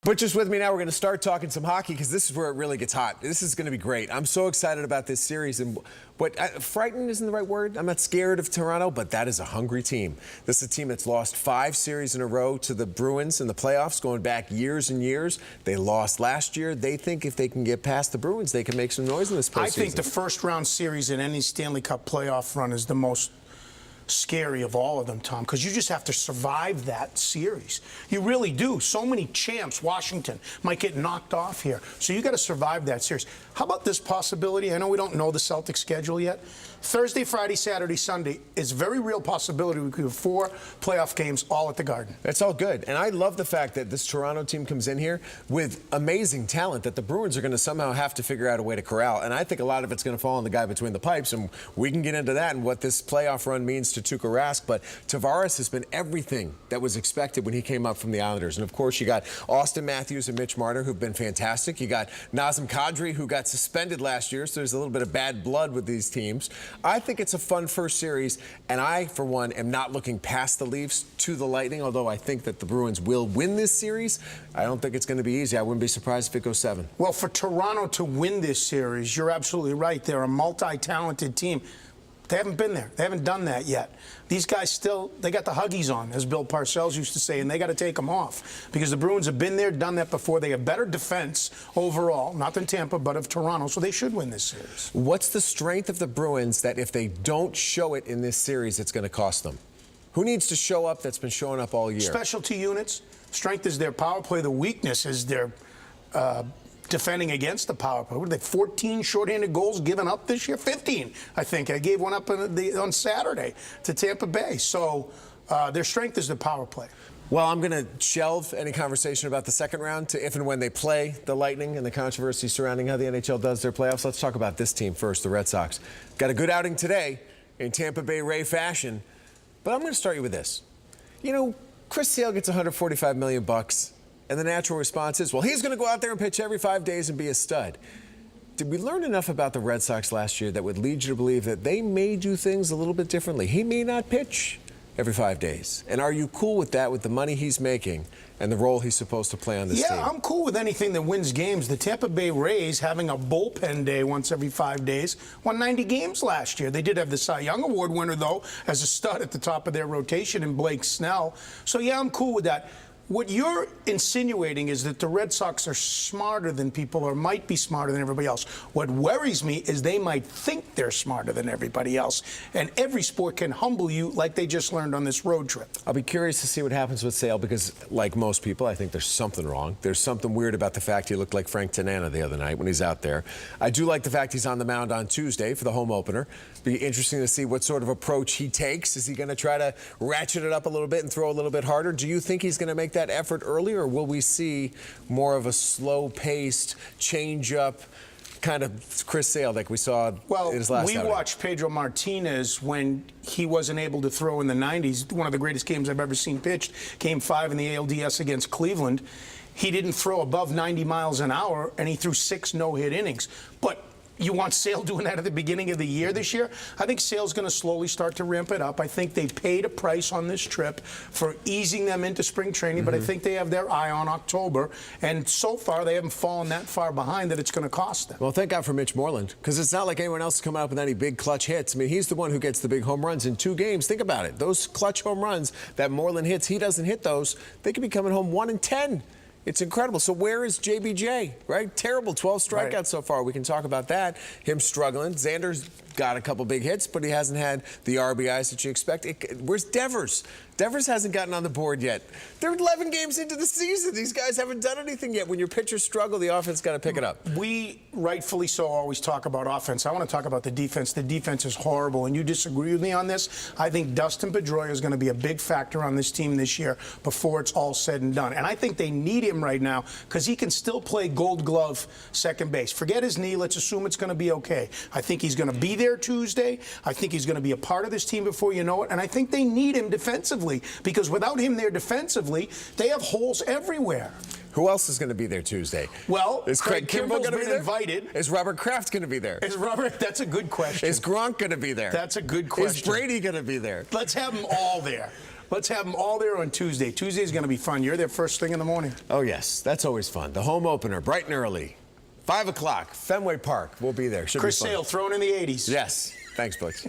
But just with me now, we're going to start talking some hockey because this is where it really gets hot. This is going to be great. I'm so excited about this series. And frightened isn't the right word. I'm not scared of Toronto, but that is a hungry team. This is a team that's lost 5 series in a row to the Bruins in the playoffs, going back years and years. They lost last year. They think if they can get past the Bruins, they can make some noise in this postseason. I think the first-round series in any Stanley Cup playoff run is the most scary of all of them, Tom, because you just have to survive that series. You really do. So many champs, Washington, might get knocked off here. So you got to survive that series. How about this possibility? I know we don't know the Celtics schedule yet. Thursday, Friday, Saturday, Sunday is a very real possibility we could have 4 playoff games all at the Garden. That's all good. And I love the fact that this Toronto team comes in here with amazing talent that the Bruins are going to somehow have to figure out a way to corral. And I think a lot of it's going to fall on the guy between the pipes. And we can get into that and what this playoff run means to Tuukka Rask. But Tavares has been everything that was expected when he came up from the Islanders. And, of course, you got Austin Matthews and Mitch Marner, who've been fantastic. You got Nazem Kadri, who got suspended last year, so there's a little bit of bad blood with these teams. I think it's a fun first series, and I, for one, am not looking past the Leafs to the Lightning, although I think that the Bruins will win this series. I don't think it's going to be easy. I wouldn't be surprised if it goes 7. Well, for Toronto to win this series, you're absolutely right. They're a multi-talented team. They haven't been there. They haven't done that yet. These guys still, they got the Huggies on, as Bill Parcells used to say, and they got to take them off because the Bruins have been there, done that before. They have better defense overall, not than Tampa, but of Toronto, so they should win this series. What's the strength of the Bruins that if they don't show it in this series, it's going to cost them? Who needs to show up that's been showing up all year? Specialty units. Strength is their power play. The weakness is their defending against the power play. What are they, 14 shorthanded goals given up this year? 15, I think. I gave one up on Saturday to Tampa Bay. So their strength is the power play. Well, I'm going to shelve any conversation about the second round to if and when they play the Lightning and the controversy surrounding how the NHL does their playoffs. Let's talk about this team first, the Red Sox. Got a good outing today in Tampa Bay Ray fashion. But I'm going to start you with this. You know, Chris Sale gets $145 million. And the natural response is, well, he's going to go out there and pitch every 5 days and be a stud. Did we learn enough about the Red Sox last year that would lead you to believe that they may do things a little bit differently? He may not pitch every 5 days. And are you cool with that, with the money he's making and the role he's supposed to play on this team? Yeah, I'm cool with anything that wins games. The Tampa Bay Rays having a bullpen day once every 5 days won 90 games last year. They did have the Cy Young Award winner, though, as a stud at the top of their rotation in Blake Snell. So, yeah, I'm cool with that. What you're insinuating is that the Red Sox are smarter than people or might be smarter than everybody else. What worries me is they might think they're smarter than everybody else. And every sport can humble you like they just learned on this road trip. I'll be curious to see what happens with Sale because, like most people, I think there's something wrong. There's something weird about the fact he looked like Frank Tanana the other night when he's out there. I do like the fact he's on the mound on Tuesday for the home opener. Be interesting to see what sort of approach he takes. Is he going to try to ratchet it up a little bit and throw a little bit harder? Do you think he's going to make that effort early, or will we see more of a slow-paced, change-up kind of Chris Sale like we saw in his last outing? We watched Pedro Martinez when he wasn't able to throw in the 90s. One of the greatest games I've ever seen pitched, Game 5 in the ALDS against Cleveland. He didn't throw above 90 miles an hour, and he threw 6 no-hit innings. But you want Sale doing that at the beginning of the year this year? I think Sale's going to slowly start to ramp it up. I think they paid a price on this trip for easing them into spring training, but I think they have their eye on October. And so far, they haven't fallen that far behind that it's going to cost them. Well, thank God for Mitch Moreland, because it's not like anyone else is coming up with any big clutch hits. I mean, he's the one who gets the big home runs in 2 games. Think about it. Those clutch home runs that Moreland hits, he doesn't hit those. They could be coming home 1 in 10. It's incredible. So where is JBJ, right? Terrible 12 strikeouts so far. We can talk about that. Him struggling. Xander's got a couple big hits, but he hasn't had the RBIs that you expect. Where's Devers? Devers hasn't gotten on the board yet. They're 11 games into the season. These guys haven't done anything yet. When your pitchers struggle, the offense got to pick it up. We, rightfully so, always talk about offense. I want to talk about the defense. The defense is horrible, and you disagree with me on this. I think Dustin Pedroia is going to be a big factor on this team this year before it's all said and done. And I think they need him right now because he can still play Gold Glove second base. Forget his knee. Let's assume it's going to be okay. I think he's going to be there Tuesday. I think he's going to be a part of this team before you know it. And I think they need him defensively because without him there defensively, they have holes everywhere. Who else is going to be there Tuesday? Well, is Craig Kimbrell going to be there? Invited. Is Robert Kraft going to be there? That's a good question. Is Gronk going to be there? That's a good question. Is Brady going to be there? Let's have them all there. Let's have them all there on Tuesday. Tuesday's going to be fun. You're there first thing in the morning. Oh, yes. That's always fun. The home opener, bright and early. 5 o'clock, Fenway Park. We'll be there. Should Chris be fun. Sale, thrown in the 80s. Yes. Thanks, Butch.